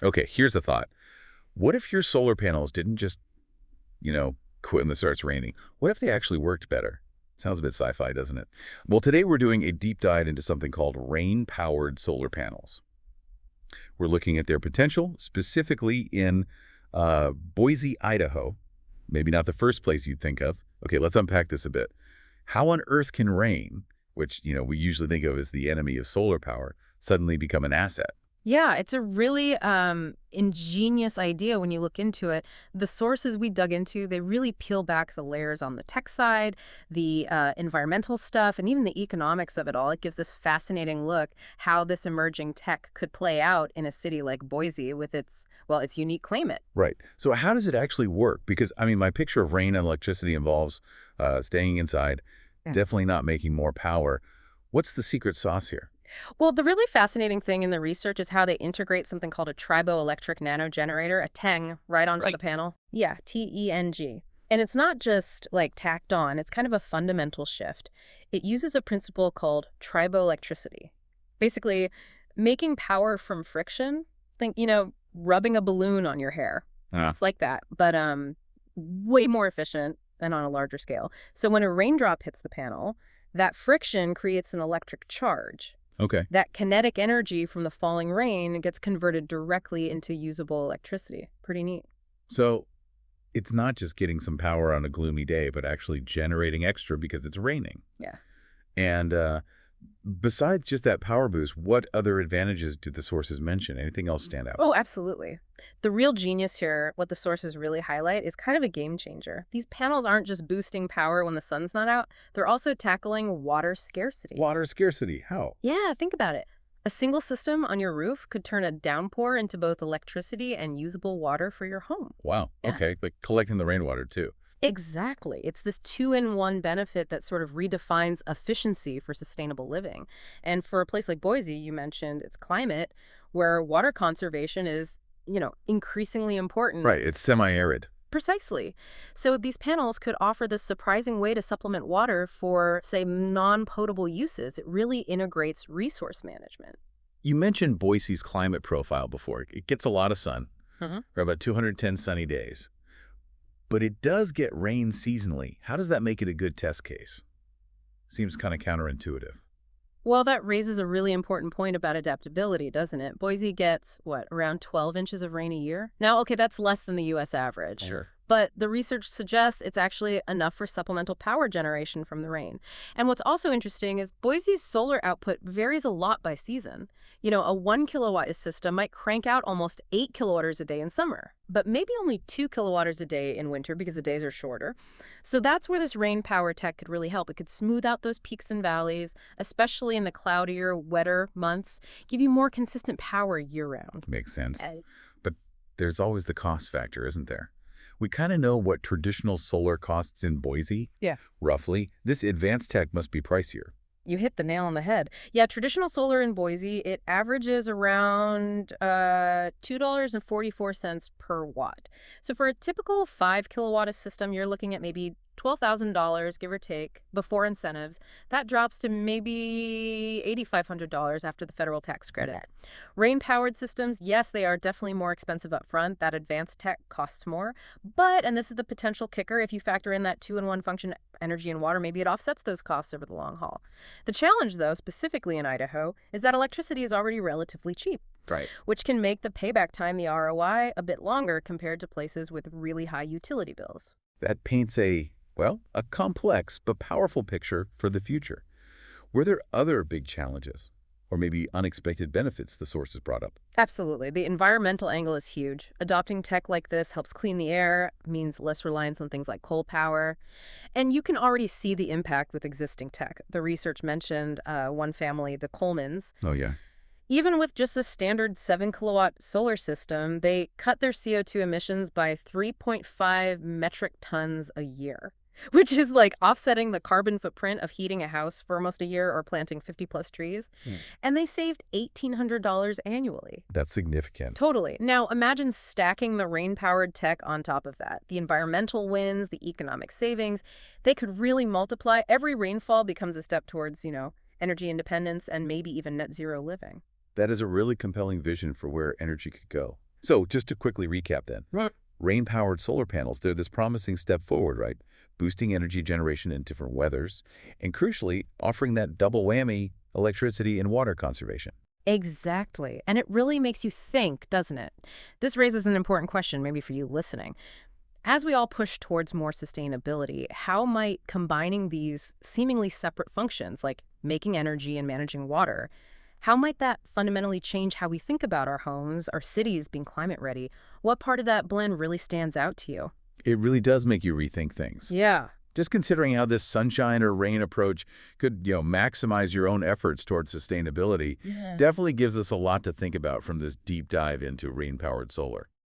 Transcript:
Okay, here's a thought. What if your solar panels didn't just, quit when it starts raining? What if they actually worked better? Sounds a bit sci-fi, doesn't it? Well, today we're doing a deep dive into something called rain-powered solar panels. We're looking at their potential, specifically in Boise, Idaho. Maybe not the first place you'd think of. Okay, let's unpack this a bit. How on earth can rain, which, we usually think of as the enemy of solar power, suddenly become an asset? Yeah, it's a really ingenious idea when you look into it. The sources we dug into, they really peel back the layers on the tech side, the environmental stuff, and even the economics of it all. It gives this fascinating look how this emerging tech could play out in a city like Boise with its unique climate. Right. So how does it actually work? Because, my picture of rain and electricity involves staying inside, Yeah. definitely not making more power. What's the secret sauce here? Well, the really fascinating thing in the research is how they integrate something called a triboelectric nanogenerator, a TENG, right onto the Right. panel. Yeah, TENG. And it's not just like tacked on, it's kind of a fundamental shift. It uses a principle called triboelectricity. Basically, making power from friction. Think, rubbing a balloon on your hair. Ah, It's like that, but way more efficient and on a larger scale. So when a raindrop hits the panel, that friction creates an electric charge. okay. That kinetic energy from the falling rain gets converted directly into usable electricity. Pretty neat. So it's not just getting some power on a gloomy day, but actually generating extra because it's raining. Yeah. And besides just that power boost, what other advantages did the sources mention? Anything else stand out? Oh, absolutely. The real genius here, what the sources really highlight, is kind of a game changer. These panels aren't just boosting power when the sun's not out, they're also tackling water scarcity. Water scarcity. How? Yeah, think about it. A single system on your roof could turn a downpour into both electricity and usable water for your home. Wow. Yeah. Okay. Like collecting the rainwater, too. Exactly. It's this two-in-one benefit that sort of redefines efficiency for sustainable living. And for a place like Boise, you mentioned its climate, where water conservation is, increasingly important. Right. It's semi-arid. Precisely. So these panels could offer this surprising way to supplement water for, say, non-potable uses. It really integrates resource management. You mentioned Boise's climate profile before. It gets a lot of sun, for about 210 sunny days. But it does get rain seasonally. How does that make it a good test case? Seems kind of counterintuitive. Well, that raises a really important point about adaptability, doesn't it? Boise gets, what, around 12 inches of rain a year? Now, okay, that's less than the U.S. average. Sure. But the research suggests it's actually enough for supplemental power generation from the rain. And what's also interesting is Boise's solar output varies a lot by season. A 1 kilowatt system might crank out almost 8 kilowatt a day in summer, but maybe only 2 kilowatt a day in winter because the days are shorter. So that's where this rain power tech could really help. It could smooth out those peaks and valleys, especially in the cloudier, wetter months, give you more consistent power year-round. Makes sense. But there's always the cost factor, isn't there? We kind of know what traditional solar costs in Boise, Yeah. roughly. This advanced tech must be pricier. You hit the nail on the head. Yeah, traditional solar in Boise, it averages around $2.44 per watt. So for a typical 5 kilowatt system, you're looking at maybe $12,000, give or take, before incentives. That drops to maybe $8,500 after the federal tax credit. Rain-powered systems, yes, they are definitely more expensive up front. That advanced tech costs more. But, and this is the potential kicker, if you factor in that two-in-one function energy and water, maybe it offsets those costs over the long haul. The challenge, though, specifically in Idaho, is that electricity is already relatively cheap, Right. which can make the payback time, the ROI, a bit longer compared to places with really high utility bills. That paints a complex but powerful picture for the future. Were there other big challenges or maybe unexpected benefits the sources brought up? Absolutely. The environmental angle is huge. Adopting tech like this helps clean the air, means less reliance on things like coal power. And you can already see the impact with existing tech. The research mentioned one family, the Colemans. Oh, yeah. Even with just a standard 7 kilowatt solar system, they cut their CO2 emissions by 3.5 metric tons a year, which is like offsetting the carbon footprint of heating a house for almost a year or planting 50 plus trees. And they saved $1,800 annually. That's significant. Totally. Now, imagine stacking the rain-powered tech on top of that. The environmental wins, the economic savings, they could really multiply. Every rainfall becomes a step towards, energy independence and maybe even net zero living. That is a really compelling vision for where energy could go. So just to quickly recap then, Right. rain-powered solar panels, they're this promising step forward, right? Boosting energy generation in different weathers, and crucially, offering that double whammy, electricity and water conservation. Exactly. And it really makes you think, doesn't it? This raises an important question, maybe for you listening. As we all push towards more sustainability, how might combining these seemingly separate functions, like making energy and managing water, how might that fundamentally change how we think about our homes, our cities being climate ready? What part of that blend really stands out to you? It really does make you rethink things. Yeah. Just considering how this sunshine or rain approach could, maximize your own efforts towards sustainability Yeah. definitely gives us a lot to think about from this deep dive into rain-powered solar.